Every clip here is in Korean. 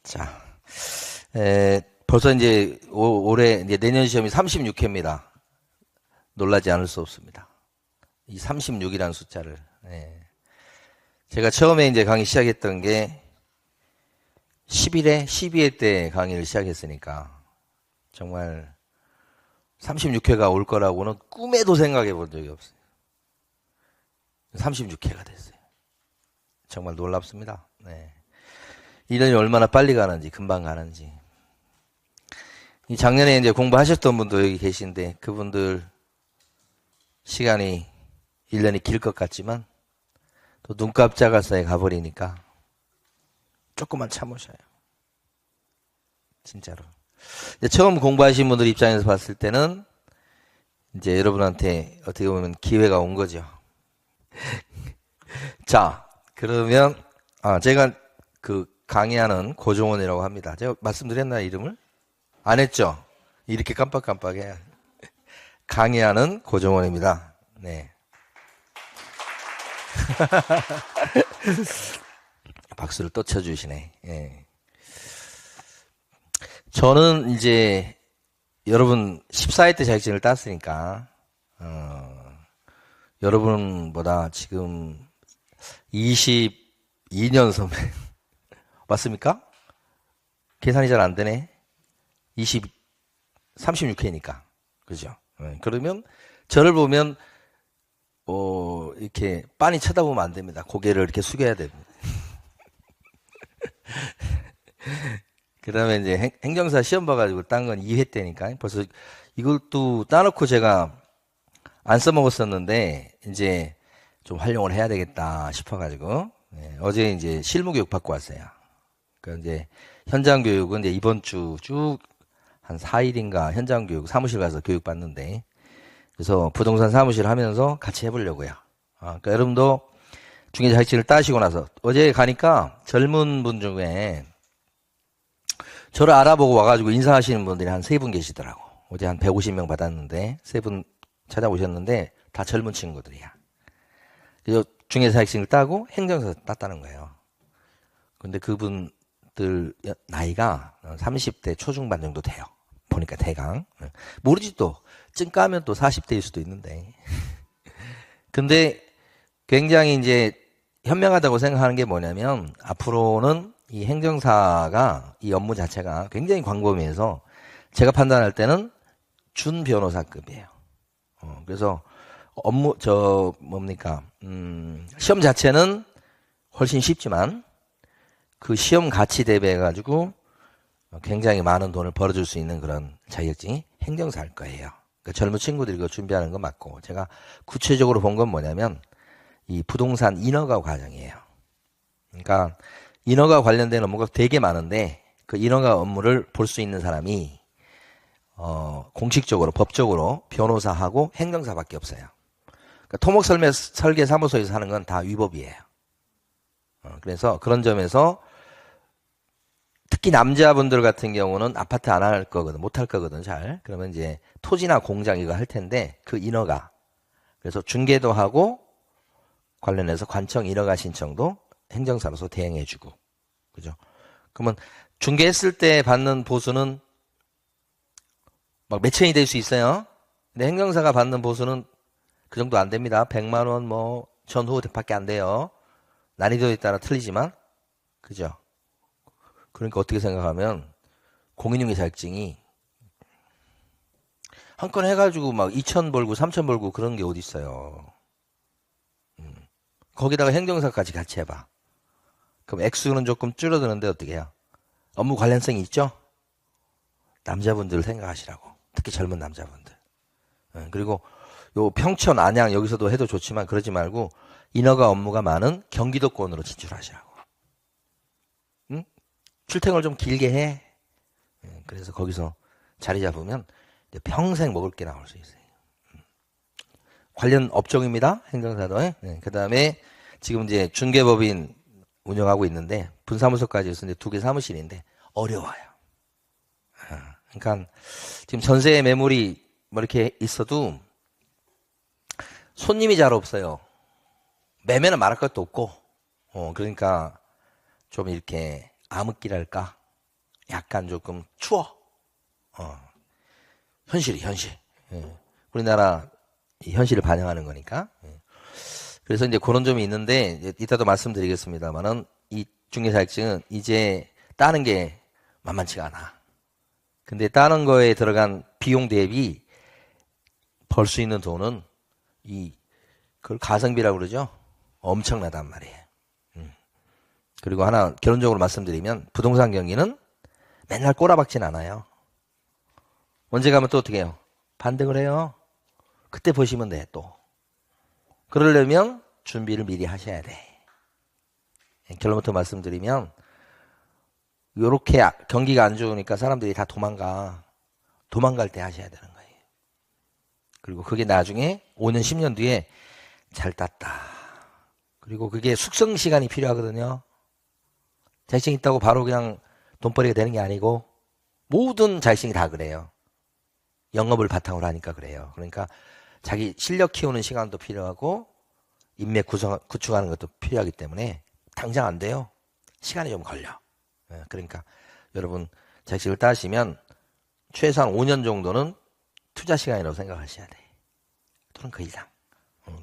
자, 벌써 이제 올해 이제 내년 시험이 36회입니다. 놀라지 않을 수 없습니다. 이 36이라는 숫자를. 제가 처음에 이제 강의 시작했던 게 11회, 12회 때 강의를 시작했으니까 정말 36회가 올 거라고는 꿈에도 생각해 본 적이 없어요. 36회가 됐어요. 정말 놀랍습니다. 1년이 얼마나 빨리 가는지, 금방 가는지. 작년에 이제 공부하셨던 분도 여기 계신데, 그분들 시간이 1년이 길 것 같지만, 또 눈 깜짝할 사이에 가버리니까, 조금만 참으셔요. 진짜로. 처음 공부하신 분들 입장에서 봤을 때는, 이제 여러분한테 어떻게 보면 기회가 온 거죠. 자, 그러면, 제가 강의하는 고종원이라고 합니다. 제가 말씀드렸나요, 이름을? 안 했죠? 이렇게 깜빡깜빡해. 강의하는 고종원입니다. 네. 박수를 또 쳐주시네. 예. 저는 이제 여러분 14회 때 자격증을 땄으니까 여러분보다 지금 22년 선배 맞습니까? 계산이 잘 안 되네. 36회니까. 그죠? 그러면 저를 보면 이렇게 빤히 쳐다보면 안 됩니다. 고개를 이렇게 숙여야 됩니다. 그 다음에 이제 행정사 시험 봐가지고 딴 건 2회 때니까 벌써 이것도 따놓고 제가 안 써먹었었는데 이제 좀 활용을 해야 되겠다 싶어가지고 어제 이제 실무 교육 받고 왔어요. 그 이제 현장 교육은 이제 이번 주 쭉 한 4일인가 현장 교육 사무실 가서 교육 받는데 그래서 부동산 사무실 하면서 같이 해보려고요. 그러니까 여러분도 중개 자격증을 따시고 나서 어제 가니까 젊은 분 중에 저를 알아보고 와가지고 인사하시는 분들이 한 3분 계시더라고. 어제 한 150명 받았는데 3분 찾아오셨는데 다 젊은 친구들이야. 그래서 중개 자격증을 따고 행정사 땄다는 거예요. 근데 그분들 나이가 30대 초중반 정도 돼요. 보니까 대강. 모르지 또. ጭ 까면 또 40대일 수도 있는데. 근데 굉장히 이제 현명하다고 생각하는 게 뭐냐면 앞으로는 이 행정사가 이 업무 자체가 굉장히 광범위해서 제가 판단할 때는 준 변호사급이에요. 그래서 시험 자체는 훨씬 쉽지만 그 시험 가치 대비해가지고 굉장히 많은 돈을 벌어줄 수 있는 그런 자격증이 행정사일 거예요. 그러니까 젊은 친구들이 그거 준비하는 거 맞고 제가 구체적으로 본 건 뭐냐면 이 부동산 인허가 과정이에요. 그러니까 인허가 관련된 업무가 되게 많은데 그 인허가 업무를 볼 수 있는 사람이 공식적으로 법적으로 변호사하고 행정사밖에 없어요. 그러니까 토목 설계 사무소에서 하는 건 다 위법이에요. 그래서 그런 점에서 특히 남자분들 같은 경우는 아파트 안 할 거거든, 못 할 거거든, 잘. 그러면 이제 토지나 공장 이거 할 텐데 그 인허가. 그래서 중개도 하고 관련해서 관청 인허가 신청도 행정사로서 대행해주고. 그죠? 그러면 중개했을 때 받는 보수는 막 몇천이 될 수 있어요. 근데 행정사가 받는 보수는 그 정도 안 됩니다. 100만 원 뭐 전후 밖에 안 돼요. 난이도에 따라 틀리지만. 그죠? 그러니까 어떻게 생각하면 공인중개 자격증이 한 건 해가지고 막 2천 벌고 3천 벌고 그런 게 어디 있어요. 거기다가 행정사까지 같이 해봐. 그럼 액수는 조금 줄어드는데 어떻게 해요? 업무 관련성이 있죠? 남자분들 생각하시라고. 특히 젊은 남자분들. 그리고 요 평촌, 안양 여기서도 해도 좋지만 그러지 말고 인허가 업무가 많은 경기도권으로 진출하시라고. 출퇴근을 좀 길게 해. 그래서 거기서 자리 잡으면 평생 먹을 게 나올 수 있어요. 관련 업종입니다. 행정사도. 그 다음에 지금 이제 중개법인 운영하고 있는데 분사무소까지 해서 이제 2개 사무실인데 어려워요. 그러니까 지금 전세 매물이 뭐 이렇게 있어도 손님이 잘 없어요. 매매는 말할 것도 없고, 그러니까 좀 이렇게 암흑기랄까? 약간 조금 추워. 현실이 현실. 예. 우리나라 이 현실을 반영하는 거니까. 예. 그래서 이제 그런 점이 있는데 이따도 말씀드리겠습니다만은 이 중개자격증은 이제 따는 게 만만치가 않아. 근데 따는 거에 들어간 비용 대비 벌 수 있는 돈은 그걸 가성비라고 그러죠. 엄청나단 말이에요. 그리고 하나 결론적으로 말씀드리면 부동산 경기는 맨날 꼬라박진 않아요. 언제 가면 또 어떻게 해요? 반등을 해요. 그때 보시면 돼, 또. 그러려면 준비를 미리 하셔야 돼. 결론부터 말씀드리면 요렇게 경기가 안 좋으니까 사람들이 다 도망갈 때 하셔야 되는 거예요. 그리고 그게 나중에 5년 10년 뒤에 잘 땄다. 그리고 그게 숙성 시간이 필요하거든요. 자격증 있다고 바로 그냥 돈벌이가 되는 게 아니고 모든 자격증이 다 그래요. 영업을 바탕으로 하니까 그래요. 그러니까 자기 실력 키우는 시간도 필요하고 인맥 구축하는 것도 필요하기 때문에 당장 안 돼요. 시간이 좀 걸려. 그러니까 여러분 자격증을 따시면 최소한 5년 정도는 투자 시간이라고 생각하셔야 돼. 또는 그 이상.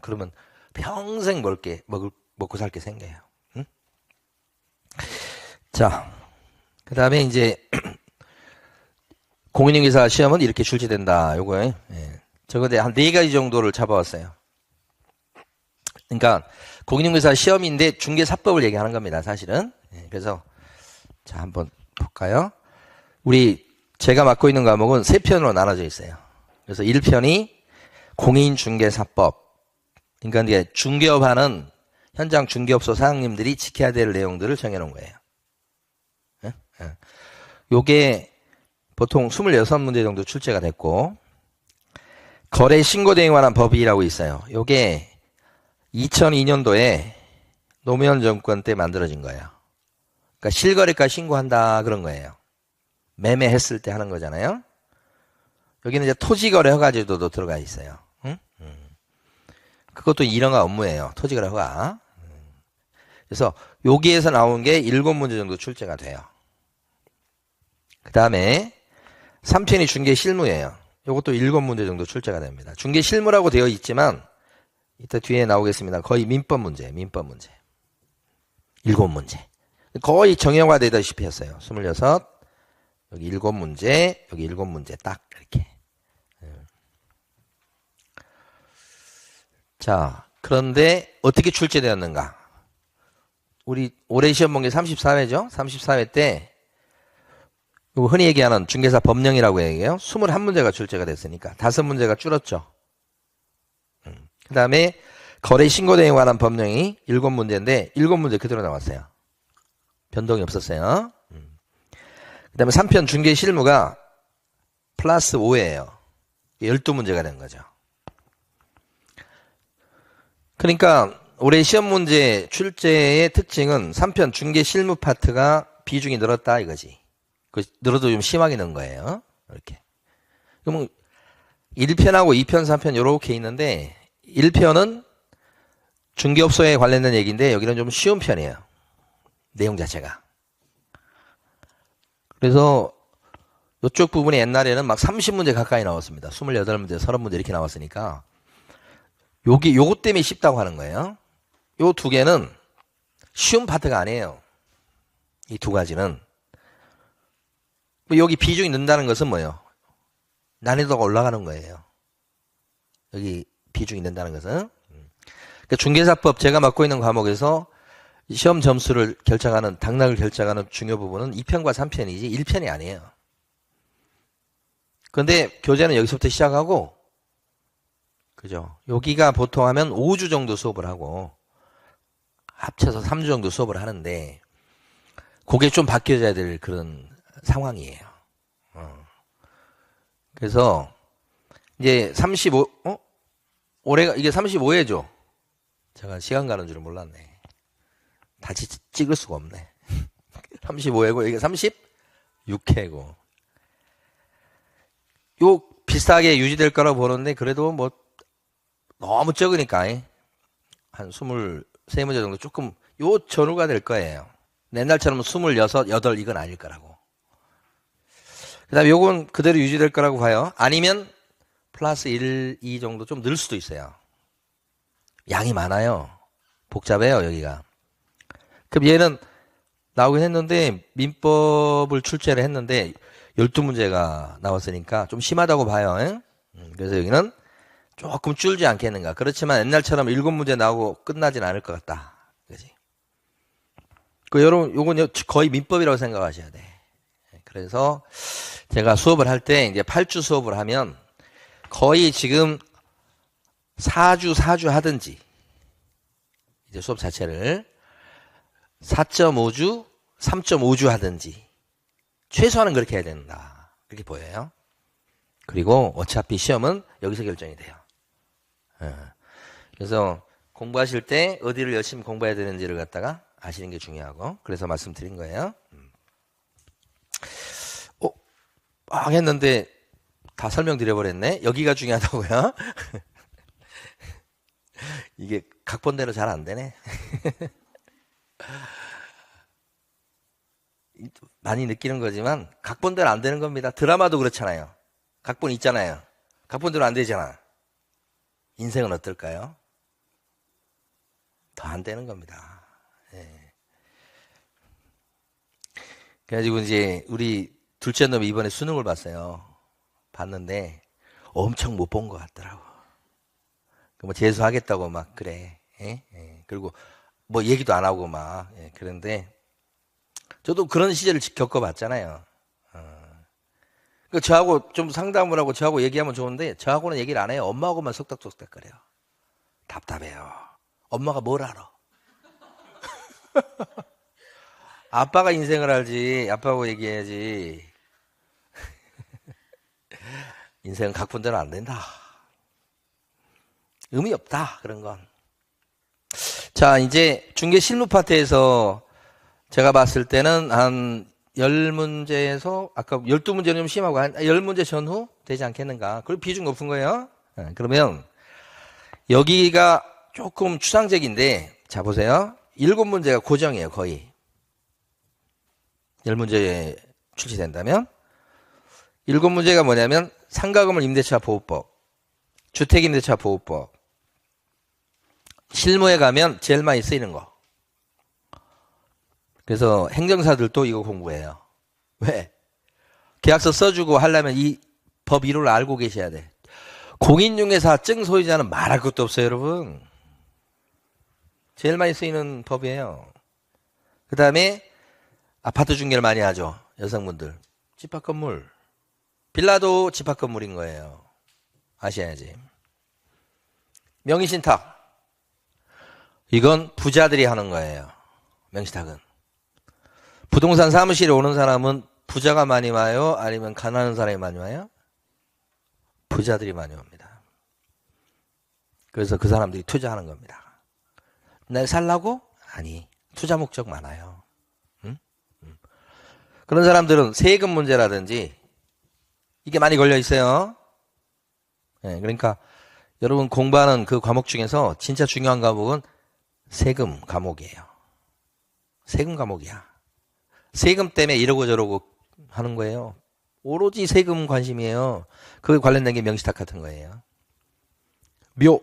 그러면 평생 먹고 살 게 생겨요. 응? 자, 그 다음에 이제 공인중개사 시험은 이렇게 출제된다. 요거에 저거 한 4가지 정도를 잡아왔어요. 그러니까 공인중개사 시험인데 중개사법을 얘기하는 겁니다. 사실은. 그래서 자 한번 볼까요? 제가 맡고 있는 과목은 3편으로 나눠져 있어요. 그래서 1편이 공인중개사법. 그러니까 이제 중개업하는 현장 중개업소 사장님들이 지켜야 될 내용들을 정해놓은 거예요. 요게 보통 26문제 정도 출제가 됐고, 거래 신고 등에 관한 법이라고 있어요. 요게 2002년도에 노무현 정권 때 만들어진 거예요. 그러니까 실거래가 신고한다 그런 거예요. 매매했을 때 하는 거잖아요. 여기는 이제 토지거래 허가제도도 들어가 있어요. 그것도 일원가 업무예요. 토지거래 허가. 그래서 여기에서 나온 게 7문제 정도 출제가 돼요. 그 다음에 3편이 중개실무예요. 이것도 7문제 정도 출제가 됩니다. 중개실무라고 되어 있지만 이따 뒤에 나오겠습니다. 거의 민법 문제. 7문제. 거의 정형화되다시피 했어요. 26, 여기 7문제, 여기 7문제 딱 이렇게. 자, 그런데 어떻게 출제되었는가? 우리 올해 시험 본 게 34회죠? 34회 때 흔히 얘기하는 중개사 법령이라고 얘기해요. 21문제가 출제가 됐으니까 5문제가 줄었죠. 그 다음에 거래 신고 등에 관한 법령이 7문제인데 7문제 그대로 나왔어요. 변동이 없었어요. 그 다음에 3편 중개 실무가 플러스 5예요. 12문제가 된 거죠. 그러니까 올해 시험 문제 출제의 특징은 3편 중개 실무 파트가 비중이 늘었다 이거지. 늘어도 좀 심하게 는 거예요. 이렇게. 그러면 1편하고 2편, 3편 이렇게 있는데 1편은 중개업소에 관련된 얘기인데 여기는 좀 쉬운 편이에요. 내용 자체가. 그래서 이쪽 부분이 옛날에는 막 30문제 가까이 나왔습니다. 28문제, 30문제 이렇게 나왔으니까 요것 때문에 쉽다고 하는 거예요. 요 2개는 쉬운 파트가 아니에요. 이 2가지는. 여기 비중이 는다는 것은 뭐예요? 난이도가 올라가는 거예요. 여기 비중이 는다는 것은. 그러니까 중개사법 제가 맡고 있는 과목에서 시험 점수를 결정하는, 당락을 결정하는 중요 부분은 2편과 3편이지 1편이 아니에요. 그런데 교재는 여기서부터 시작하고, 그죠? 여기가 보통 하면 5주 정도 수업을 하고, 합쳐서 3주 정도 수업을 하는데, 그게 좀 바뀌어져야 될 그런 상황이에요. 그래서, 이제 35, 올해가, 이게 35회죠? 제가 시간 가는 줄은 몰랐네. 다시 찍을 수가 없네. 35회고, 이게 36회고. 요, 비슷하게 유지될 거라고 보는데, 그래도 뭐, 너무 적으니까, 한 23문제 정도 조금, 요 전후가 될 거예요. 옛날처럼 26, 8 이건 아닐 거라고. 그 다음에 요건 그대로 유지될 거라고 봐요. 아니면 플러스 1, 2 정도 좀 늘 수도 있어요. 양이 많아요. 복잡해요, 여기가. 그럼 얘는 나오긴 했는데 민법을 출제를 했는데 12문제가 나왔으니까 좀 심하다고 봐요. 그래서 여기는 조금 줄지 않겠는가. 그렇지만 옛날처럼 7문제 나오고 끝나진 않을 것 같다. 그지? 여러분, 요건 거의 민법이라고 생각하셔야 돼. 그래서 제가 수업을 할 때 이제 8주 수업을 하면 거의 지금 4주 하든지 이제 수업 자체를 4.5주, 3.5주 하든지 최소한은 그렇게 해야 된다. 그렇게 보여요. 그리고 어차피 시험은 여기서 결정이 돼요. 그래서 공부하실 때 어디를 열심히 공부해야 되는지를 갖다가 아시는 게 중요하고 그래서 말씀드린 거예요. 막 했는데 다 설명드려버렸네. 여기가 중요하다고요. 이게 각본대로 잘 안 되네. 많이 느끼는 거지만 각본대로 안 되는 겁니다. 드라마도 그렇잖아요. 각본 있잖아요. 각본대로 안 되잖아. 인생은 어떨까요? 더 안 되는 겁니다. 예. 그래가지고 이제 우리 둘째 놈이 이번에 수능을 봤어요. 봤는데 엄청 못 본 것 같더라고. 뭐 재수하겠다고 막 그래. 예? 예. 그리고 뭐 얘기도 안 하고 막 예. 그런데 저도 그런 시절을 겪어봤잖아요. 저하고 좀 상담을 하고 저하고 얘기하면 좋은데 저하고는 얘기를 안 해요. 엄마하고만 속닥속닥거려요. 답답해요. 엄마가 뭘 알아? 아빠가 인생을 알지. 아빠하고 얘기해야지. 인생은 각본대로 안 된다. 의미 없다. 그런 건. 자, 이제 중개 실무 파트에서 제가 봤을 때는 한 10문제에서 아까 12문제는 좀 심하고 한 10문제 전후 되지 않겠는가. 그리고 비중 높은 거예요. 그러면 여기가 조금 추상적인데 자 보세요. 7문제가 고정이에요. 거의. 10문제 출시된다면 7문제가 뭐냐면 상가건물 임대차 보호법, 주택임대차 보호법, 실무에 가면 제일 많이 쓰이는 거. 그래서 행정사들도 이거 공부해요. 왜? 계약서 써주고 하려면 이 법 이론을 알고 계셔야 돼. 공인중개사 증 소유자는 말할 것도 없어요, 여러분. 제일 많이 쓰이는 법이에요. 그 다음에 아파트 중개를 많이 하죠. 여성분들. 집합건물. 빌라도 집합건물인 거예요. 아셔야지. 명의신탁. 이건 부자들이 하는 거예요. 명의신탁은. 부동산 사무실에 오는 사람은 부자가 많이 와요? 아니면 가난한 사람이 많이 와요? 부자들이 많이 옵니다. 그래서 그 사람들이 투자하는 겁니다. 날 살라고? 아니, 투자 목적 많아요. 응? 그런 사람들은 세금 문제라든지 이게 많이 걸려 있어요. 네, 그러니까 여러분 공부하는 그 과목 중에서 진짜 중요한 과목은 세금 과목이에요. 세금 과목이야. 세금 때문에 이러고 저러고 하는 거예요. 오로지 세금 관심이에요. 그게 관련된 게 명시탁 같은 거예요. 묘.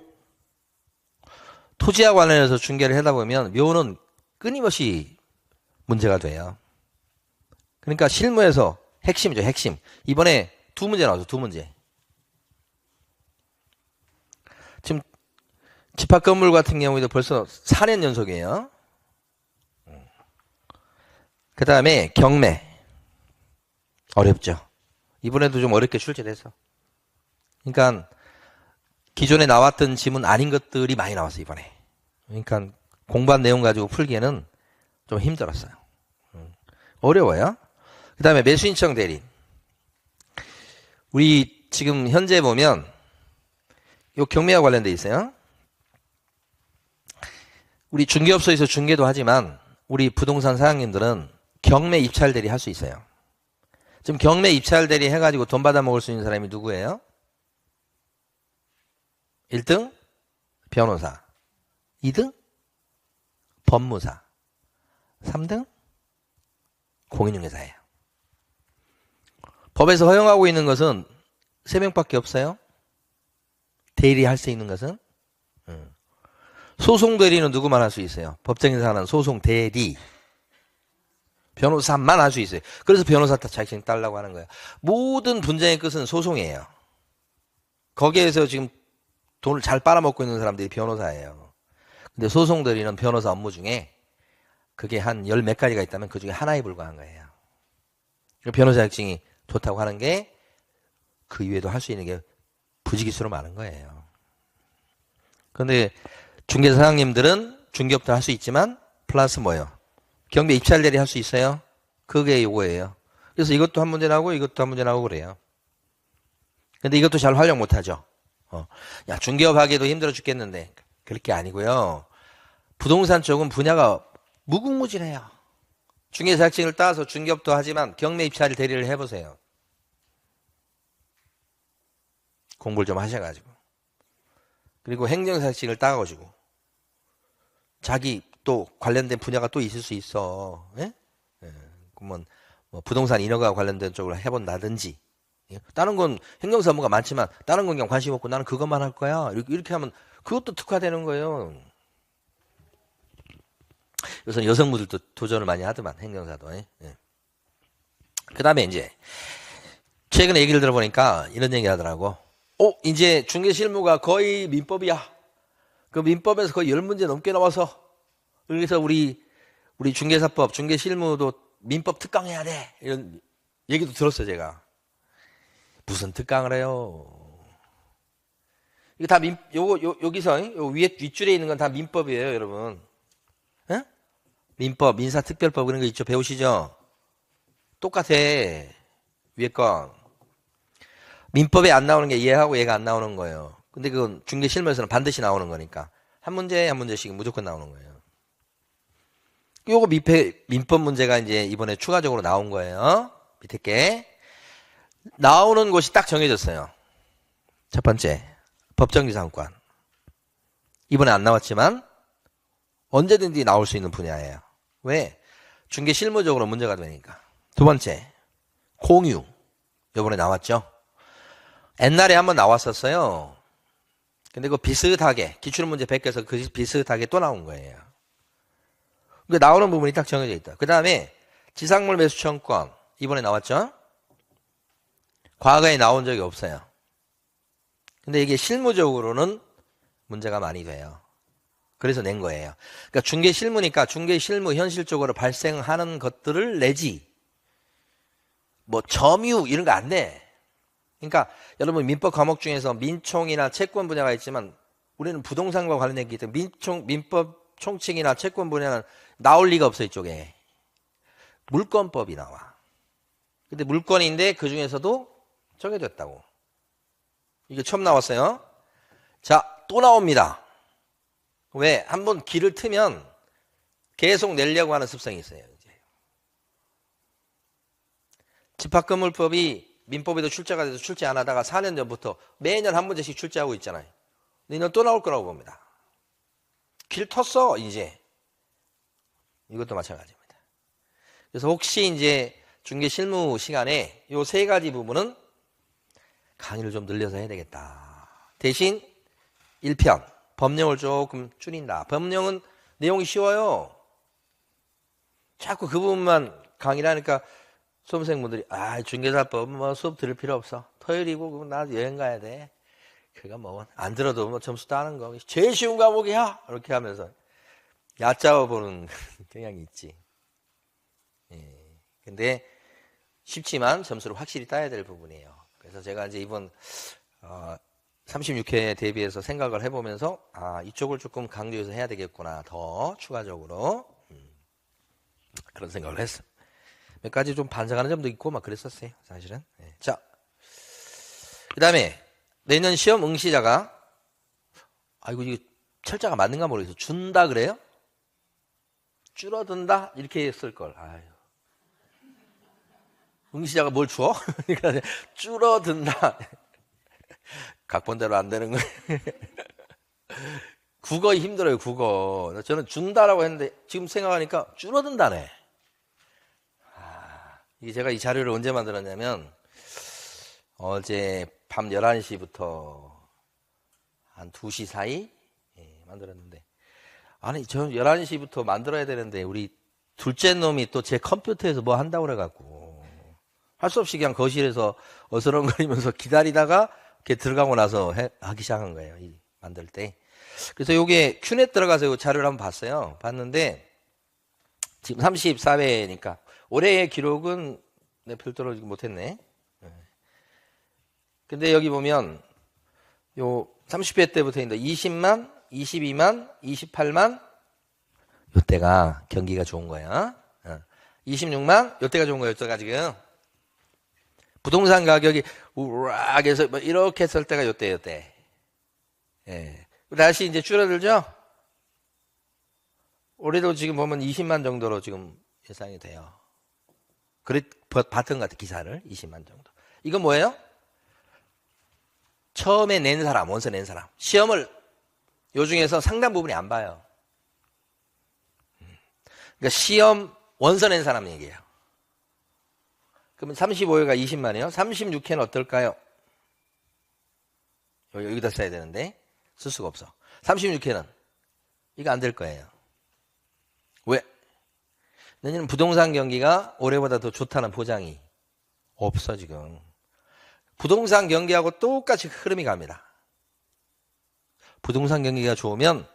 토지와 관련해서 중개를 하다 보면 묘는 끊임없이 문제가 돼요. 그러니까 실무에서 핵심이죠, 핵심. 이번에 2문제 나와서 2문제. 지금 집합건물 같은 경우에도 벌써 4년 연속이에요. 그 다음에 경매. 어렵죠. 이번에도 좀 어렵게 출제돼서. 그러니까 기존에 나왔던 지문 아닌 것들이 많이 나왔어요, 이번에. 그러니까 공부한 내용 가지고 풀기에는 좀 힘들었어요. 어려워요. 그 다음에 매수인청 대리. 우리 지금 현재 보면 요 경매와 관련돼 있어요. 우리 중개업소에서 중개도 하지만 우리 부동산 사장님들은 경매 입찰 대리 할 수 있어요. 지금 경매 입찰 대리 해가지고 돈 받아 먹을 수 있는 사람이 누구예요? 1등 변호사, 2등 법무사, 3등 공인중개사예요. 법에서 허용하고 있는 것은 3명밖에 없어요. 대리할 수 있는 것은. 소송 대리는 누구만 할 수 있어요? 법정에서 하는 소송 대리. 변호사만 할 수 있어요. 그래서 변호사 자격증 따려고 하는 거예요. 모든 분쟁의 끝은 소송이에요. 거기에서 지금 돈을 잘 빨아먹고 있는 사람들이 변호사예요. 근데 소송 대리는 변호사 업무 중에 그게 한 열 몇 가지가 있다면 그 중에 하나에 불과한 거예요. 변호사 자격증이 좋다고 하는 게 그 이외에도 할 수 있는 게 부지기수로 많은 거예요. 그런데 중개사 사장님들은 중개업도 할 수 있지만 플러스 뭐예요? 경비 입찰 대리 할 수 있어요? 그게 요거예요. 그래서 이것도 한 문제 나오고 이것도 한 문제 나오고 그래요. 근데 이것도 잘 활용 못 하죠. 야, 중개업 하기도 힘들어 죽겠는데. 그럴 게 아니고요. 부동산 쪽은 분야가 무궁무진해요. 중개사 자격증을 따서 중개업도 하지만 경매 입찰 대리를 해보세요. 공부를 좀 하셔가지고. 그리고 행정사 자격증을 따가지고. 자기 또 관련된 분야가 또 있을 수 있어. 예? 예. 그러면 뭐 부동산 인허가 관련된 쪽으로 해본다든지. 예? 다른 건 행정사 업무가 많지만 다른 건 그냥 관심 없고 나는 그것만 할 거야. 이렇게 하면 그것도 특화되는 거예요. 요새 여성분들도 도전을 많이 하더만 행정사도. 예? 예. 그 다음에 이제 최근에 얘기를 들어보니까 이런 얘기 하더라고. 이제 중개실무가 거의 민법이야. 그 민법에서 거의 10문제 넘게 나와서 그래서 우리 중개사법, 중개실무도 민법 특강해야 돼. 이런 얘기도 들었어요, 제가. 무슨 특강을 해요? 이거 다 여기서 요 윗줄에 있는 건 다 민법이에요, 여러분. 예? 민법, 민사특별법 그런 거 있죠? 배우시죠? 똑같아. 위에 건. 민법에 안 나오는 게 얘하고 얘가 안 나오는 거예요. 근데 그건 중개실무에서는 반드시 나오는 거니까. 한 문제 한 문제씩 무조건 나오는 거예요. 요거 민법 문제가 이제 이번에 추가적으로 나온 거예요. 밑에 게. 나오는 곳이 딱 정해졌어요. 첫 번째, 법정지상권. 이번에 안 나왔지만 언제든지 나올 수 있는 분야예요. 왜? 중개실무적으로 문제가 되니까. 두 번째, 공유. 이번에 나왔죠. 옛날에 한번 나왔었어요. 근데 그 비슷하게 기출문제 100개에서 그 비슷하게 또 나온 거예요. 그러니까 나오는 부분이 딱 정해져 있다. 그 다음에 지상물 매수 청구권 이번에 나왔죠. 과거에 나온 적이 없어요. 근데 이게 실무적으로는 문제가 많이 돼요. 그래서 낸 거예요. 그러니까 중개실무니까 중개실무 현실적으로 발생하는 것들을 내지 뭐 점유 이런 거 안 돼. 그러니까 여러분 민법 과목 중에서 민총이나 채권 분야가 있지만 우리는 부동산과 관련된 게 민법 총칙이나 채권 분야는 나올 리가 없어 이쪽에. 물권법이 나와. 근데 물권인데 그 중에서도 정해졌다고. 이게 처음 나왔어요. 자, 또 나옵니다. 왜? 한번 길을 트면 계속 내려고 하는 습성이 있어요. 이제. 집합건물법이 민법에도 출제가 돼서 출제 안 하다가 4년 전부터 매년 한 문제씩 출제하고 있잖아요. 내년 또 나올 거라고 봅니다. 길 텄어, 이제. 이것도 마찬가지입니다. 그래서 혹시 이제 중개 실무 시간에 요 세 가지 부분은 강의를 좀 늘려서 해야 되겠다. 대신 1편, 법령을 조금 줄인다. 법령은 내용이 쉬워요. 자꾸 그 부분만 강의를 하니까 수험생분들이 중개사법 뭐 수업 들을 필요 없어. 토요일이고 나 여행 가야 돼. 그거 뭐 안 들어도 뭐 점수 따는 거 제일 쉬운 과목이야. 이렇게 하면서 얕잡아 보는 경향이 있지. 예. 근데 쉽지만 점수를 확실히 따야 될 부분이에요. 그래서 제가 이제 이번 36회 대비해서 생각을 해보면서 이쪽을 조금 강조해서 해야 되겠구나. 더 추가적으로 그런 생각을 했어. 몇 가지 좀 반성하는 점도 있고 막 그랬었어요. 사실은. 네. 자, 그 다음에 내년 시험 응시자가 이거 철자가 맞는가 모르겠어. 준다 그래요? 줄어든다? 이렇게 쓸걸. 응시자가 뭘 줘? 그러니까 줄어든다. 각본대로 안 되는 거예요. 국어 힘들어요, 국어. 저는 준다라고 했는데 지금 생각하니까 줄어든다네. 이게 제가 이 자료를 언제 만들었냐면 어제 밤 11시부터 한 2시 사이 만들었는데, 아니 저 11시부터 만들어야 되는데 우리 둘째 놈이 또 제 컴퓨터에서 뭐 한다고 그래갖고 할 수 없이 그냥 거실에서 어슬렁거리면서 기다리다가 이렇게 들어가고 나서 하기 시작한 거예요. 만들 때. 그래서 요게 큐넷 들어가서 요 자료를 한번 봤어요. 봤는데 지금 34회니까 올해의 기록은 별도로 못했네. 근데 여기 보면 요 30회 때부터 있는데 20만, 22만, 28만 요때가 경기가 좋은 거야. 26만 요때가 좋은 거야. 요때가 지금 부동산 가격이 우락 해서 뭐 이렇게 했을 때가 요때. 예. 다시 이제 줄어들죠? 올해도 지금 보면 20만 정도로 지금 예상이 돼요. 그래 봤던 것 같아, 기사를. 20만 정도. 이건 뭐예요? 처음에 낸 사람, 원서 낸 사람. 시험을 요 중에서 상당 부분이 안 봐요. 그러니까 시험 원서 낸 사람 얘기예요. 그러면 35회가 20만이에요. 36회는 어떨까요? 여기다 써야 되는데 쓸 수가 없어. 36회는 이거 안 될 거예요. 왜? 내년은 부동산 경기가 올해보다 더 좋다는 보장이 없어 지금. 부동산 경기하고 똑같이 흐름이 갑니다. 부동산 경기가 좋으면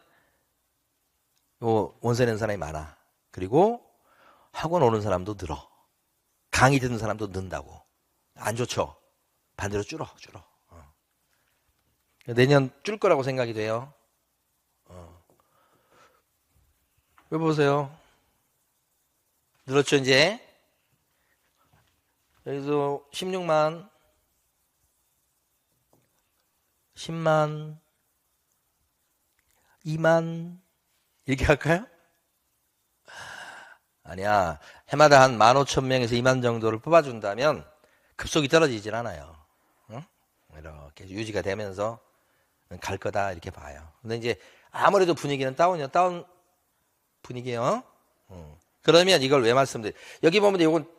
원서 낸 사람이 많아. 그리고 학원 오는 사람도 늘어. 강의 듣는 사람도 는다고. 안 좋죠? 반대로 줄어. 내년 줄 거라고 생각이 돼요. 왜 보세요? 늘었죠, 이제? 여기서 16만, 10만, 2만, 이렇게 할까요? 아니야. 해마다 한 15,000명에서 2만 정도를 뽑아준다면 급속이 떨어지질 않아요. 응? 이렇게 유지가 되면서 갈 거다, 이렇게 봐요. 근데 이제 아무래도 분위기는 다운 분위기예요. 그러면 이걸 왜 말씀드려요? 여기 보면 이건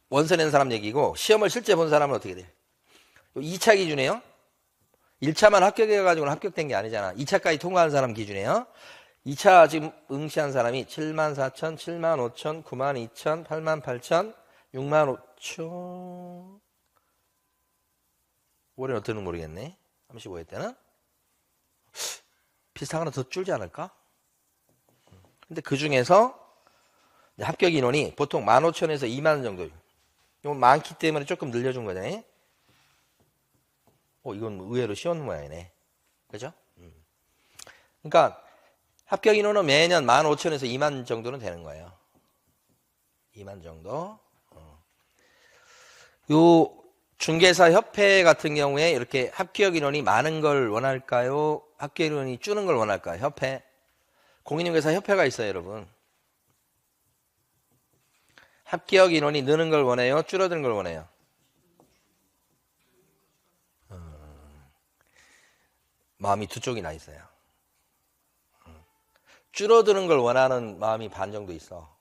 원서 낸 사람 얘기고 시험을 실제 본 사람은 어떻게 돼요? 2차 기준이에요. 1차만 합격해가지고는 합격된 게 아니잖아. 2차까지 통과한 사람 기준이에요. 2차 지금 응시한 사람이 7만 4천, 7만 5천, 9만 2천, 8만 8천, 6만 5천. 올해는 어떨지 모르겠네. 35회 때는. 비슷한 거는 더 줄지 않을까? 근데 그 중에서 합격 인원이 보통 15,000에서 2만 정도. 이건 많기 때문에 조금 늘려준 거잖아요. 이건 의외로 쉬운 모양이네. 그죠? 그러니까 합격 인원은 매년 15,000에서 2만 정도는 되는 거예요. 2만 정도. 요 중개사 협회 같은 경우에 이렇게 합격 인원이 많은 걸 원할까요? 합격 인원이 줄는 걸 원할까요? 협회. 공인중개사 협회가 있어요, 여러분. 합격 인원이 느는 걸 원해요? 줄어드는 걸 원해요? 마음이 두 쪽이나 있어요. 줄어드는 걸 원하는 마음이 반 정도 있어.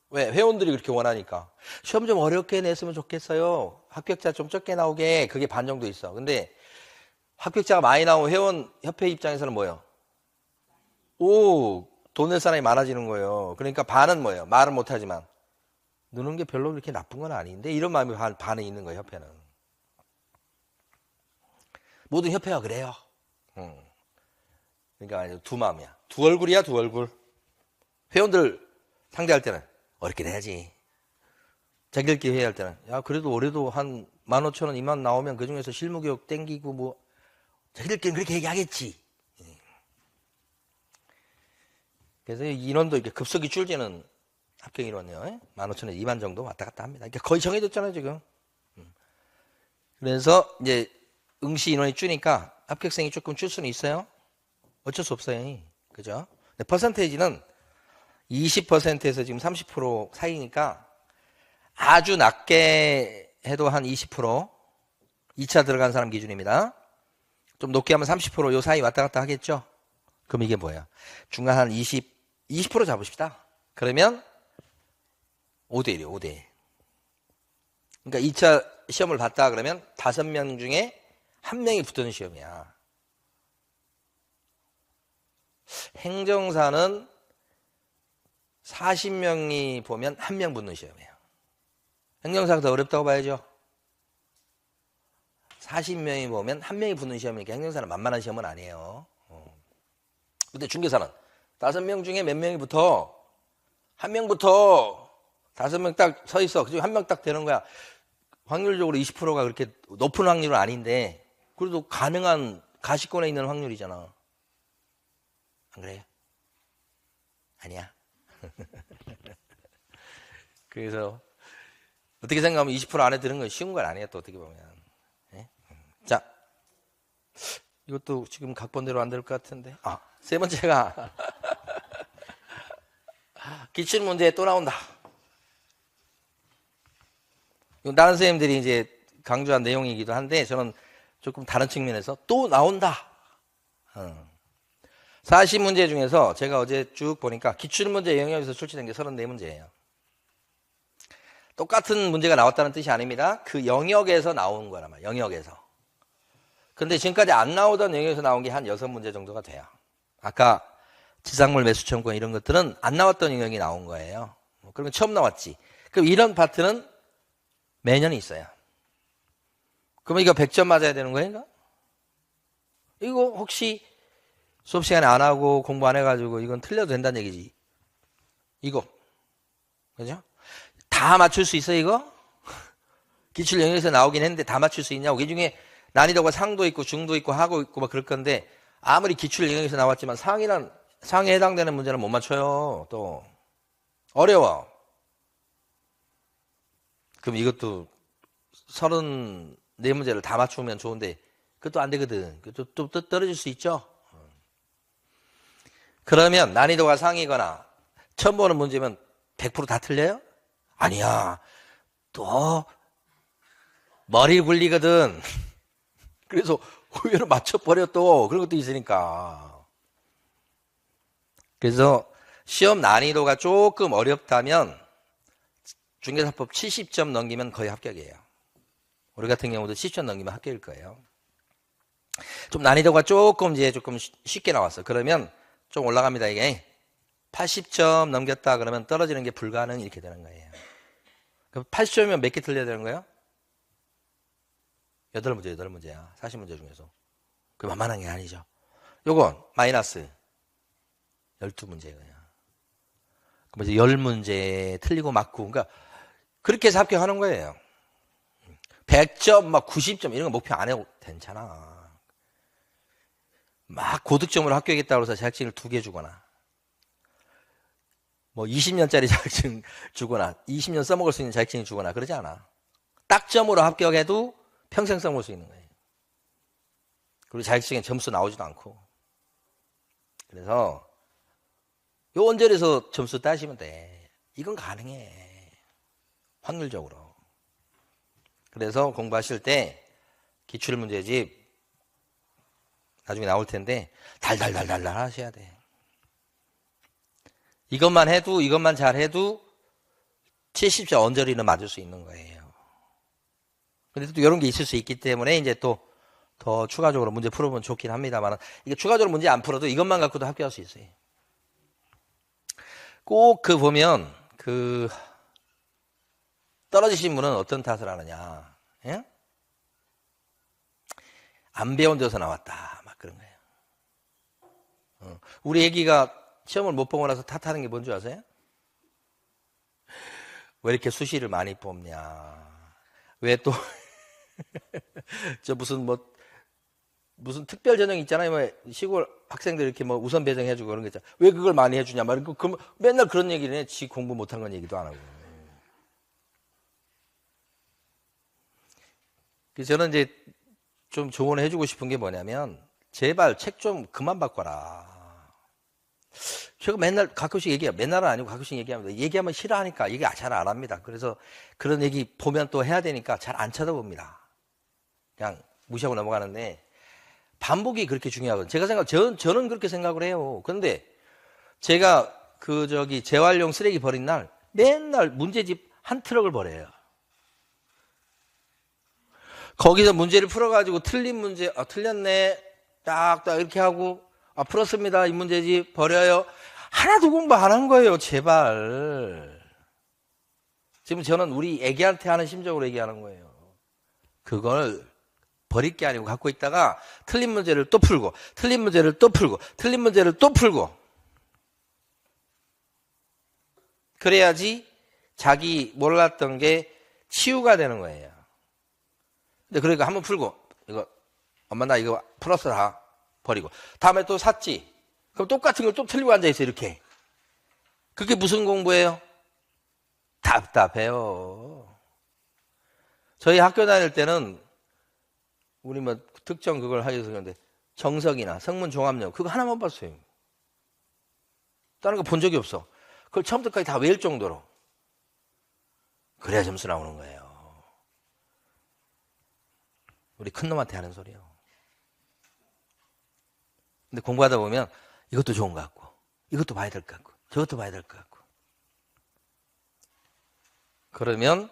왜? 회원들이 그렇게 원하니까. 시험 좀 어렵게 냈으면 좋겠어요. 합격자 좀 적게 나오게. 그게 반 정도 있어. 근데 합격자가 많이 나오면 회원 협회 입장에서는 뭐예요? 돈 낼 사람이 많아지는 거예요. 그러니까 반은 뭐예요? 말은 못하지만 느는 게 별로 그렇게 나쁜 건 아닌데 이런 마음이 반은 있는 거예요. 협회는. 모든 협회가 그래요. 그러니까 두 마음이야. 두 얼굴이야, 두 얼굴. 회원들 상대할 때는 어렵게 내야지. 자기들끼리 회의할 때는 야 그래도 올해도 한 15,000원, 2만 나오면 그중에서 실무교육 땡기고 뭐 자기들끼리 그렇게 얘기하겠지. 그래서 인원도 이렇게 급속히 줄지는 합격 인원이요. 15,000에서 2만 정도 왔다 갔다 합니다. 그러니까 거의 정해졌잖아요, 지금. 그래서 이제 응시 인원이 줄니까 합격생이 조금 줄 수는 있어요. 어쩔 수 없어요. 그죠? 근데 퍼센테이지는 20%에서 지금 30% 사이니까 아주 낮게 해도 한 20%, 2차 들어간 사람 기준입니다. 좀 높게 하면 30%요 사이 왔다 갔다 하겠죠? 그럼 이게 뭐야? 중간 한 20% 잡으십시다. 그러면 5대1이에요, 5대1. 그러니까 2차 시험을 봤다 그러면 5명 중에 1명이 붙는 시험이야. 행정사는 40명이 보면 1명 붙는 시험이에요. 행정사가 더 어렵다고 봐야죠. 40명이 보면 1명이 붙는 시험이니까 행정사는 만만한 시험은 아니에요. 근데 중개사는 5명 중에 몇 명이 붙어? 1명 붙어. 5명 딱 서 있어. 그중에 1명 딱 되는 거야. 확률적으로 20%가 그렇게 높은 확률은 아닌데 그래도 가능한 가시권에 있는 확률이잖아. 안 그래요? 아니야. 그래서 어떻게 생각하면 20% 안에 드는 건 쉬운 건 아니에요. 또 어떻게 보면. 네? 자, 이것도 지금 각본대로 안 될 것 같은데. 세 번째가 기출문제에 또 나온다. 이건 다른 선생님들이 이제 강조한 내용이기도 한데 저는 조금 다른 측면에서 또 나온다. 40문제 중에서 제가 어제 쭉 보니까 기출문제 영역에서 출제된 게 34문제예요. 똑같은 문제가 나왔다는 뜻이 아닙니다. 그 영역에서 나온 거란 말이에요. 영역에서. 근데 지금까지 안 나오던 영역에서 나온 게 한 6문제 정도가 돼요. 아까 지상물 매수청구권 이런 것들은 안 나왔던 영역이 나온 거예요. 그러면 처음 나왔지. 그럼 이런 파트는 매년 있어요. 그러면 이거 100점 맞아야 되는 거인가? 이거 혹시 수업 시간에 안 하고 공부 안 해가지고 이건 틀려도 된다는 얘기지. 이거. 그죠? 다 맞출 수 있어, 이거? 기출 영역에서 나오긴 했는데 다 맞출 수 있냐고. 이 중에 난이도가 상도 있고 중도 있고 하고 있고 막 그럴 건데 아무리 기출 영역에서 나왔지만 상에 해당되는 문제는 못 맞춰요. 또. 어려워. 그럼 이것도 34문제를 다 맞추면 좋은데 그것도 안 되거든. 그것도 또 떨어질 수 있죠. 그러면 난이도가 상이거나 처음 보는 문제면 100% 다 틀려요? 아니야. 또 머리 굴리거든. 그래서 의외로 맞춰버려 또. 그런 것도 있으니까. 그래서 시험 난이도가 조금 어렵다면 중개사법 70점 넘기면 거의 합격이에요. 우리 같은 경우도 70점 넘기면 합격일 거예요. 좀 난이도가 조금 쉽게 나왔어. 그러면 좀 올라갑니다, 이게. 80점 넘겼다 그러면 떨어지는 게 불가능 이렇게 되는 거예요. 그럼 80점이면 몇 개 틀려야 되는 거예요? 8문제야. 40문제 중에서. 그 만만한 게 아니죠. 요건 마이너스 12문제예요. 그럼 이제 10문제 틀리고 맞고. 그러니까 그렇게 해서 합격하는 거예요. 100점, 막 90점 이런 거 목표 안 해도 괜찮아. 막 고득점으로 합격했다고 해서 자격증을 2개 주거나 뭐 20년짜리 자격증 주거나 20년 써먹을 수 있는 자격증 주거나 그러지 않아. 딱 점으로 합격해도 평생 써먹을 수 있는 거예요. 그리고 자격증에 점수 나오지도 않고. 그래서 요 원절에서 점수 따시면 돼. 이건 가능해. 확률적으로. 그래서 공부하실 때 기출문제집 나중에 나올 텐데 달달달달 하셔야 돼. 이것만 잘해도 70점 언저리는 맞을 수 있는 거예요. 근데 또 이런 게 있을 수 있기 때문에 이제 또 더 추가적으로 문제 풀어보면 좋긴 합니다만 이게 추가적으로 문제 안 풀어도 이것만 갖고도 합격할 수 있어요. 꼭 보면 떨어지신 분은 어떤 탓을 하느냐. 예? 안 배운 데서 나왔다. 막 그런 거예요. 우리 애기가 시험을 못 보고 나서 탓하는 게 뭔지 아세요? 왜 이렇게 수시를 많이 뽑냐. 왜 또, 무슨 특별 전형 있잖아요. 뭐 시골 학생들 이렇게 뭐 우선 배정해주고 그런 거 있잖아. 왜 그걸 많이 해주냐. 맨날 그런 얘기를 해. 지 공부 못한 건 얘기도 안 하고. 그래서 저는 이제 좀 조언을 해주고 싶은 게 뭐냐면, 제발 책 좀 그만 바꿔라. 제가 맨날 가끔씩 얘기해요. 맨날은 아니고 가끔씩 얘기합니다. 얘기하면 싫어하니까 얘기 잘 안 합니다. 그래서 그런 얘기 보면 또 해야 되니까 잘 안 쳐다봅니다. 그냥 무시하고 넘어가는데, 반복이 그렇게 중요하거든요. 저는 그렇게 생각을 해요. 그런데 제가 재활용 쓰레기 버린 날 맨날 문제집 한 트럭을 버려요. 거기서 문제를 풀어가지고 틀린 문제, 틀렸네. 딱딱 이렇게 하고, 풀었습니다. 이 문제지. 버려요. 하나도 공부 안 한 거예요. 제발. 지금 저는 우리 애기한테 하는 심정으로 얘기하는 거예요. 그걸 버릴 게 아니고 갖고 있다가 틀린 문제를 또 풀고, 틀린 문제를 또 풀고, 틀린 문제를 또 풀고. 그래야지 자기 몰랐던 게 치유가 되는 거예요. 근데 그러니까 한번 풀고, 이거, 엄마 나 이거 풀었어 다 버리고. 다음에 또 샀지. 그럼 똑같은 걸 또 틀리고 앉아있어, 이렇게. 그게 무슨 공부예요? 답답해요. 저희 학교 다닐 때는, 우리 뭐 특정 그걸 하셔서 그런데, 정석이나 성문 종합령, 그거 하나만 봤어요. 다른 거 본 적이 없어. 그걸 처음부터까지 다 외울 정도로. 그래야 점수 나오는 거예요. 우리 큰 놈한테 하는 소리예요. 근데 공부하다 보면 이것도 좋은 것 같고, 이것도 봐야 될 것 같고, 저것도 봐야 될 것 같고. 그러면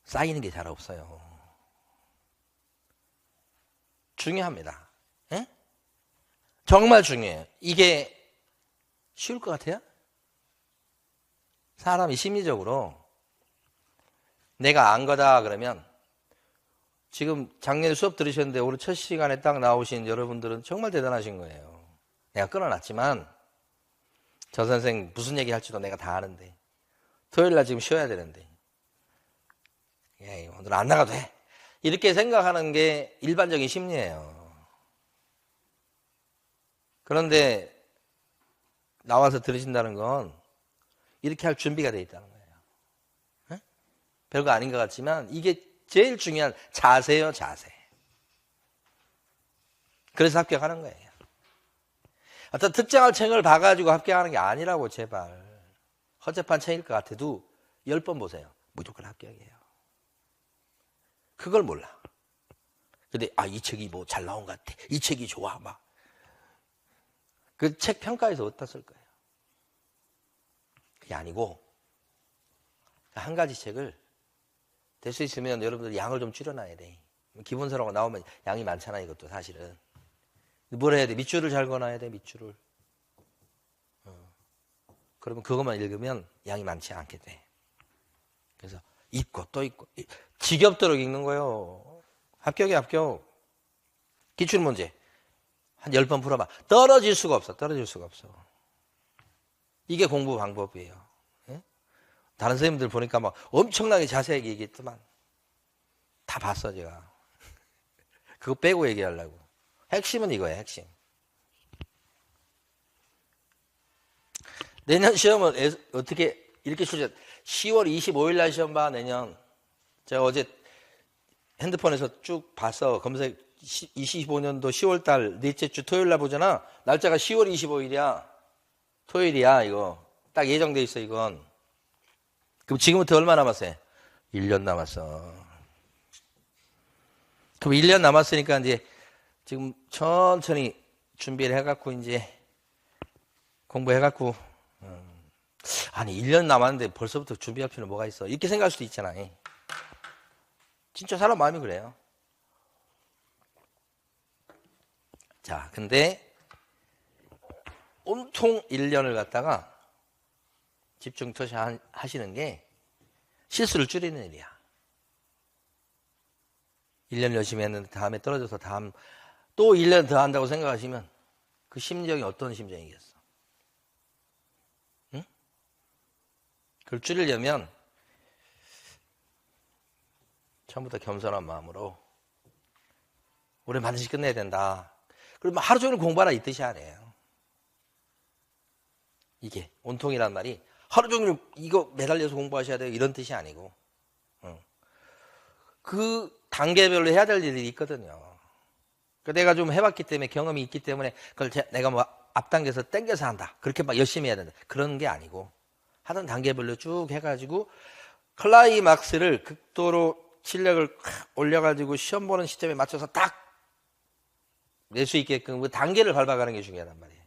쌓이는 게 잘 없어요. 중요합니다. 에? 정말 중요해요. 이게 쉬울 것 같아요? 사람이 심리적으로 내가 안 거다 그러면, 지금 작년에 수업 들으셨는데 오늘 첫 시간에 딱 나오신 여러분들은 정말 대단하신 거예요. 내가 끊어놨지만 저 선생 무슨 얘기 할지도 내가 다 아는데 토요일날 지금 쉬어야 되는데 오늘 안 나가도 돼. 이렇게 생각하는 게 일반적인 심리예요. 그런데 나와서 들으신다는 건 이렇게 할 준비가 돼 있다는 거예요. 네? 별거 아닌 것 같지만 이게 제일 중요한 자세예요, 자세. 그래서 합격하는 거예요. 어떤 특정한 책을 봐가지고 합격하는 게 아니라고, 제발. 허접한 책일 것 같아도 10번 보세요. 무조건 합격이에요. 그걸 몰라. 근데 이 책이 뭐 잘 나온 것 같아. 이 책이 좋아, 막. 그 책 평가에서 어디다 쓸 거예요? 그게 아니고 한 가지 책을 될 수 있으면 여러분들 양을 좀 줄여놔야 돼. 기본서라고 나오면 양이 많잖아, 이것도 사실은. 뭘 해야 돼? 밑줄을 잘 그어놔야 돼, 밑줄을. 그러면 그것만 읽으면 양이 많지 않게 돼. 그래서 읽고 또 읽고 지겹도록 읽는 거예요. 합격이야, 합격. 기출문제 한 10번 풀어봐. 떨어질 수가 없어. 떨어질 수가 없어. 이게 공부 방법이에요. 예? 다른 선생님들 보니까 막 엄청나게 자세하게 얘기했더만 다 봤어, 제가. 그거 빼고 얘기하려고. 핵심은 이거예요, 핵심. 내년 시험은 어떻게 이렇게 출제? 10월 25일 날 시험 봐, 내년. 제가 어제 핸드폰에서 쭉 봤어. 검색 25년도 10월 달 넷째 주 토요일 날 보잖아. 날짜가 10월 25일이야. 토요일이야, 이거. 딱 예정돼 있어, 이건. 그럼 지금부터 얼마 남았어요? 1년 남았어. 그럼 1년 남았으니까 이제 지금 천천히 준비를 해갖고 이제 공부해갖고 아니 1년 남았는데 벌써부터 준비할 필요는 뭐가 있어? 이렇게 생각할 수도 있잖아. 진짜 사람 마음이 그래요. 자, 근데 온통 1년을 갖다가 집중 투자하시는 게 실수를 줄이는 일이야. 1년 열심히 했는데 다음에 떨어져서 다음 또 1년 더 한다고 생각하시면 그 심정이 어떤 심정이겠어? 응? 그걸 줄이려면 처음부터 겸손한 마음으로 올해 반드시 끝내야 된다. 그러면 하루 종일 공부하라 이 뜻이 아니에요. 이게 온통이란 말이 하루 종일 이거 매달려서 공부하셔야 돼요 이런 뜻이 아니고 그 단계별로 해야 될 일이 있거든요. 내가 좀 해봤기 때문에 경험이 있기 때문에 그걸 내가 뭐 앞당겨서 땡겨서 한다. 그렇게 막 열심히 해야 된다. 그런 게 아니고 하던 단계별로 쭉 해가지고 클라이막스를 극도로 실력을 올려가지고 시험 보는 시점에 맞춰서 딱 낼 수 있게끔 그 단계를 밟아가는 게 중요하단 말이에요.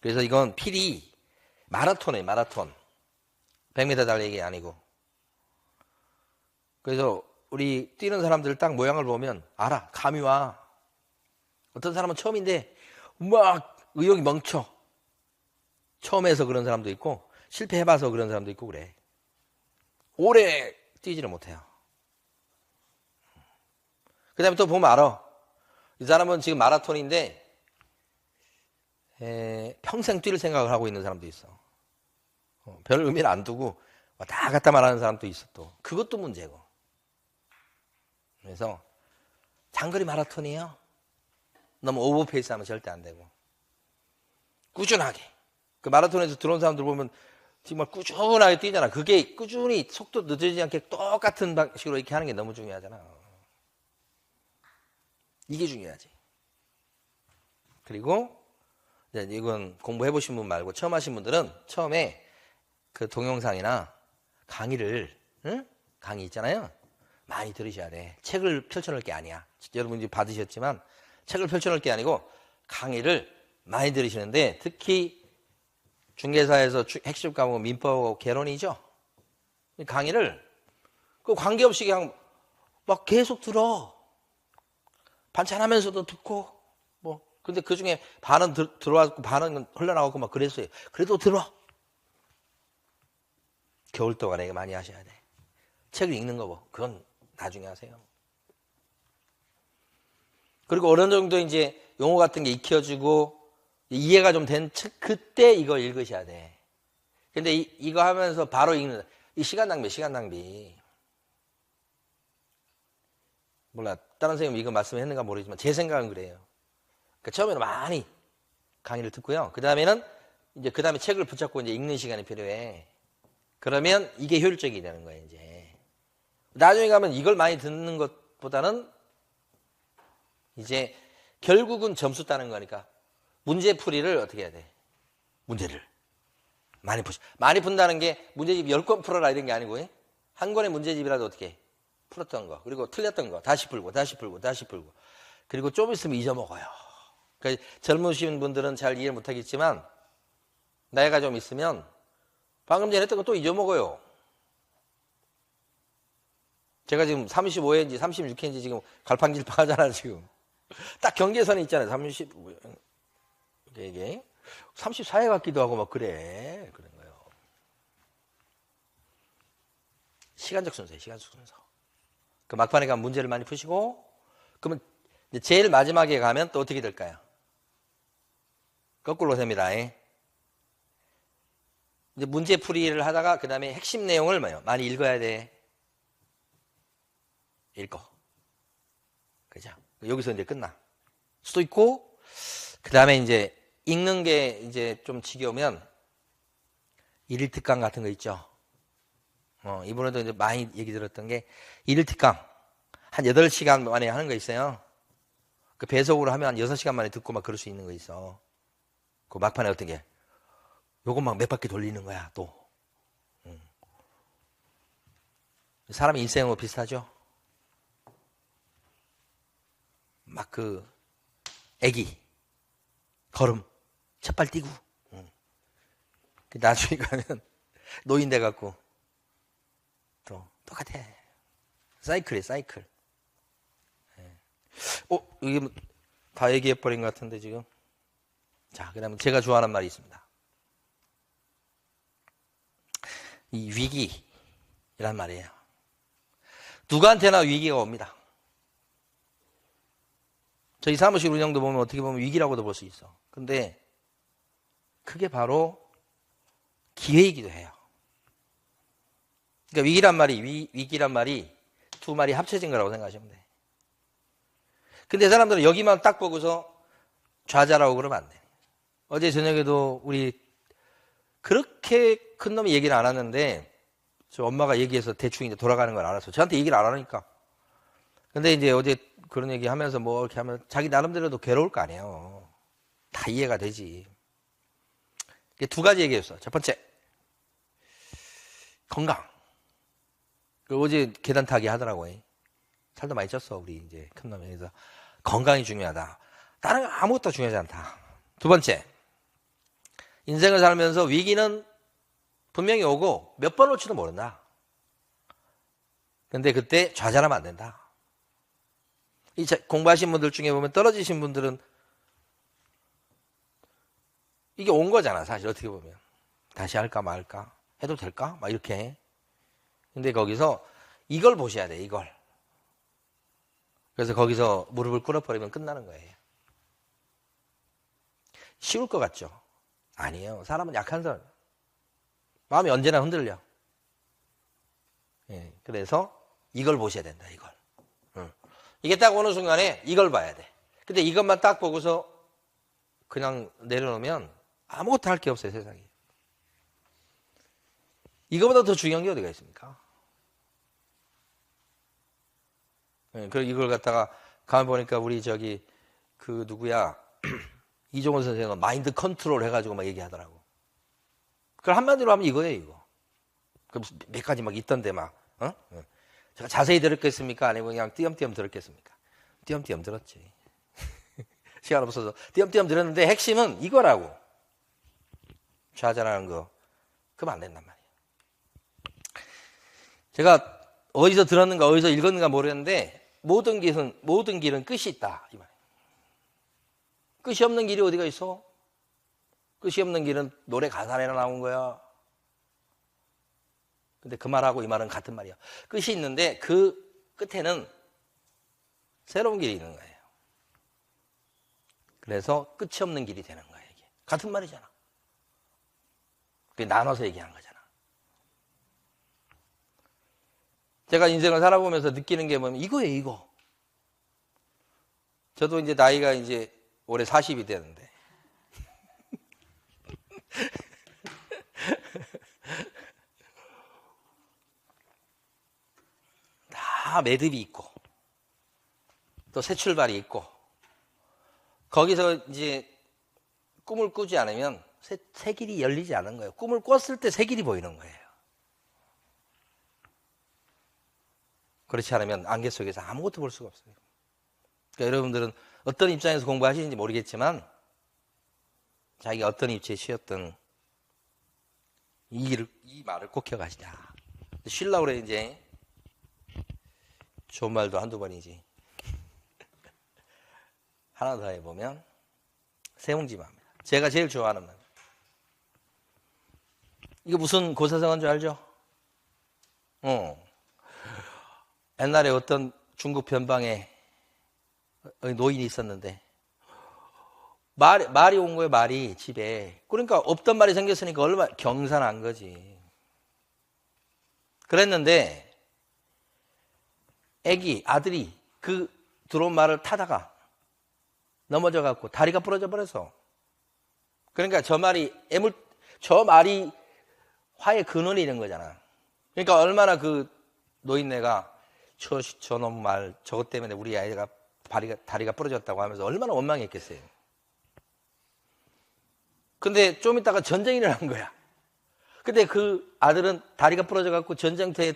그래서 이건 필히 마라톤이에요. 마라톤. 100m 달리기 아니고. 그래서 우리 뛰는 사람들 딱 모양을 보면 알아. 감이 와. 어떤 사람은 처음인데 막 의욕이 멈춰. 처음 해서 그런 사람도 있고 실패해봐서 그런 사람도 있고 그래. 오래 뛰지를 못해요. 그 다음에 또 보면 알아. 이 사람은 지금 마라톤인데 평생 뛸 생각을 하고 있는 사람도 있어. 별 의미를 안 두고 왔다 갔다 말하는 사람도 있어 또. 그것도 문제고. 그래서 장거리 마라톤이에요. 너무 오버페이스 하면 절대 안 되고. 꾸준하게. 그 마라톤에서 들어온 사람들 보면 정말 꾸준하게 뛰잖아. 그게 꾸준히 속도 늦어지지 않게 똑같은 방식으로 이렇게 하는 게 너무 중요하잖아. 이게 중요하지. 그리고 이건 공부해 보신 분 말고 처음 하신 분들은 처음에 그 동영상이나 강의를 강의 있잖아요. 많이 들으셔야 돼. 책을 펼쳐놓을 게 아니야. 여러분 이제 받으셨지만 책을 펼쳐놓을 게 아니고 강의를 많이 들으시는데 특히 중개사에서 핵심 과목은 민법하고 개론이죠. 강의를 그 관계없이 그냥 막 계속 들어. 반찬하면서도 듣고 뭐 근데 그 중에 반은 들어왔고 반은 흘러나오고 막 그랬어요. 그래도 들어. 겨울 동안에 이거 많이 하셔야 돼. 책을 읽는 거 뭐 그건 나중에 하세요. 그리고 어느 정도 이제 용어 같은 게 익혀지고 이해가 좀 된 책 그때 이거 읽으셔야 돼. 근데 이거 하면서 바로 읽는 이 시간 낭비. 몰라 다른 선생님 이거 말씀했는가 모르지만 제 생각은 그래요. 그러니까 처음에는 많이 강의를 듣고요. 그 다음에 책을 붙잡고 이제 읽는 시간이 필요해. 그러면 이게 효율적이 되는 거예요, 이제. 나중에 가면 이걸 많이 듣는 것보다는 이제 결국은 점수 따는 거니까 문제풀이를 어떻게 해야 돼? 문제를 많이 푸시. 많이 푼다는 게 문제집 10권 풀어라 이런 게 아니고 한 권의 문제집이라도 어떻게 해? 풀었던 거 그리고 틀렸던 거 다시 풀고 그리고 좀 있으면 잊어먹어요. 그러니까 젊으신 분들은 잘 이해 못하겠지만 나이가 좀 있으면 방금 전에 했던 거 또 잊어먹어요. 제가 지금 35회인지 36회인지 지금 갈팡질팡 하잖아요. 지금 딱 경계선이 있잖아요. 34회 같기도 하고 막 그래. 그런 거예요. 시간적 순서예요. 시간적 순서. 그 막판에 가면 문제를 많이 푸시고 그러면 이제 제일 마지막에 가면 또 어떻게 될까요? 거꾸로 됩니다. 이제 문제풀이를 하다가 그 다음에 핵심 내용을 많이 읽어야 돼. 읽어. 그죠? 여기서 이제 끝나. 수도 있고, 그 다음에 이제 읽는 게 이제 좀 지겨우면 일일 특강 같은 거 있죠. 이번에도 이제 많이 얘기 들었던 게 일일 특강. 한 8시간 만에 하는 거 있어요. 그 배속으로 하면 한 6시간 만에 듣고 막 그럴 수 있는 거 있어. 그 막판에 어떤 게 요거 막 몇 바퀴 돌리는 거야, 또. 사람 인생하고 비슷하죠? 막 애기, 걸음, 첫발 뛰고. 나중에 가면 노인 돼갖고 또 똑같아. 사이클이에요, 사이클. 이게 다 얘기해버린 것 같은데, 지금. 자, 그 다음에 제가 좋아하는 말이 있습니다. 이 위기란 말이에요. 누구한테나 위기가 옵니다. 저희 사무실 운영도 보면 어떻게 보면 위기라고도 볼 수 있어. 근데 그게 바로 기회이기도 해요. 그러니까 위기란 말이 두 말이 합쳐진 거라고 생각하시면 돼. 근데 사람들은 여기만 딱 보고서 좌절하고 그러면 안 돼. 어제 저녁에도 우리 그렇게 큰 놈이 얘기를 안 하는데 저 엄마가 얘기해서 대충 이제 돌아가는 걸 알았어. 저한테 얘기를 안 하니까. 근데 이제 어제 그런 얘기 하면서 뭐 이렇게 하면 자기 나름대로도 괴로울 거 아니에요. 다 이해가 되지. 두 가지 얘기했어. 첫 번째, 건강. 어제 계단 타기 하더라고요. 살도 많이 쪘어, 우리 이제 큰 놈이. 그래서 건강이 중요하다. 다른 거 아무것도 중요하지 않다. 두 번째, 인생을 살면서 위기는 분명히 오고 몇 번 올지도 모른다. 근데 그때 좌절하면 안 된다. 공부하신 분들 중에 보면 떨어지신 분들은 이게 온 거잖아, 사실 어떻게 보면. 다시 할까 말까? 해도 될까? 막 이렇게. 근데 거기서 이걸 보셔야 돼, 이걸. 그래서 거기서 무릎을 꿇어버리면 끝나는 거예요. 쉬울 것 같죠? 아니에요. 사람은 약한 사람. 마음이 언제나 흔들려. 예, 그래서 이걸 보셔야 된다, 이걸. 이게 딱 어느 순간에 이걸 봐야 돼. 근데 이것만 딱 보고서 그냥 내려놓으면 아무것도 할 게 없어요, 세상에. 이거보다 더 중요한 게 어디가 있습니까? 예, 그리고 이걸 갖다가 가만 보니까 우리 그 누구야 이종원 선생은 마인드 컨트롤 해가지고 막 얘기하더라고. 그걸 한마디로 하면 이거예요, 이거. 그럼 몇 가지 막 있던데 막, 제가 자세히 들었겠습니까? 아니면 그냥 띄엄띄엄 들었겠습니까? 띄엄띄엄 들었지. 시간 없어서 띄엄띄엄 들었는데 핵심은 이거라고. 좌절하는 거. 그러면 안 된단 말이에요. 제가 어디서 들었는가, 어디서 읽었는가 모르겠는데, 모든 길은 끝이 있다. 이 말이에요. 끝이 없는 길이 어디가 있어? 끝이 없는 길은 노래 가사에 나온 거야. 근데 그 말하고 이 말은 같은 말이야. 끝이 있는데 그 끝에는 새로운 길이 있는 거예요. 그래서 끝이 없는 길이 되는 거예요. 이게. 같은 말이잖아. 그게 나눠서 얘기하는 거잖아. 제가 인생을 살아보면서 느끼는 게 뭐냐면 이거예요, 이거. 저도 이제 나이가 이제 올해 40이 되는데. 다 매듭이 있고, 또 새 출발이 있고, 거기서 이제 꿈을 꾸지 않으면 새 길이 열리지 않은 거예요. 꿈을 꿨을 때 새 길이 보이는 거예요. 그렇지 않으면 안개 속에서 아무것도 볼 수가 없어요. 그러니까 여러분들은 어떤 입장에서 공부하시는지 모르겠지만 자기가 어떤 위치에 쉬었든 이 말을 꼭 기억하시자. 쉬려고 그래 이제 좋은 말도 한두 번이지. 하나 더 해보면 세웅지마입니다. 제가 제일 좋아하는 말. 이거 무슨 고사성어인 줄 알죠? 옛날에 어떤 중국 변방에 노인이 있었는데 말이 온 거예요. 말이 집에. 그러니까 없던 말이 생겼으니까 얼마나 경산한 거지. 그랬는데 아들이 그 들어온 말을 타다가 넘어져 갖고 다리가 부러져 버려서. 그러니까 저 말이 화의 근원이 있는 거잖아. 그러니까 얼마나 그 노인네가 저놈 말 저것 때문에 우리 아이가 다리가 부러졌다고 하면서 얼마나 원망했겠어요. 근데 좀 있다가 전쟁이 일어난 거야. 근데 그 아들은 다리가 부러져 갖고 전쟁터에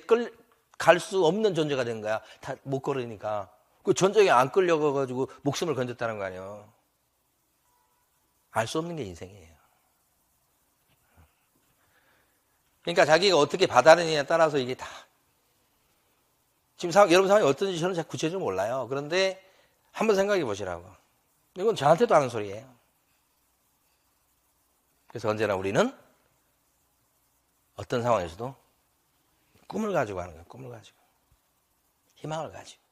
갈 수 없는 존재가 된 거야. 못 걸으니까. 그 전쟁에 안 끌려가가지고 목숨을 건졌다는 거 아니에요. 알 수 없는 게 인생이에요. 그러니까 자기가 어떻게 받아내느냐에 따라서 이게 다. 지금 여러분 상황이 어떤지 저는 잘 구체적으로 몰라요. 그런데 한번 생각해 보시라고. 이건 저한테도 하는 소리예요. 그래서 언제나 우리는 어떤 상황에서도 꿈을 가지고 하는 거예요. 꿈을 가지고. 희망을 가지고.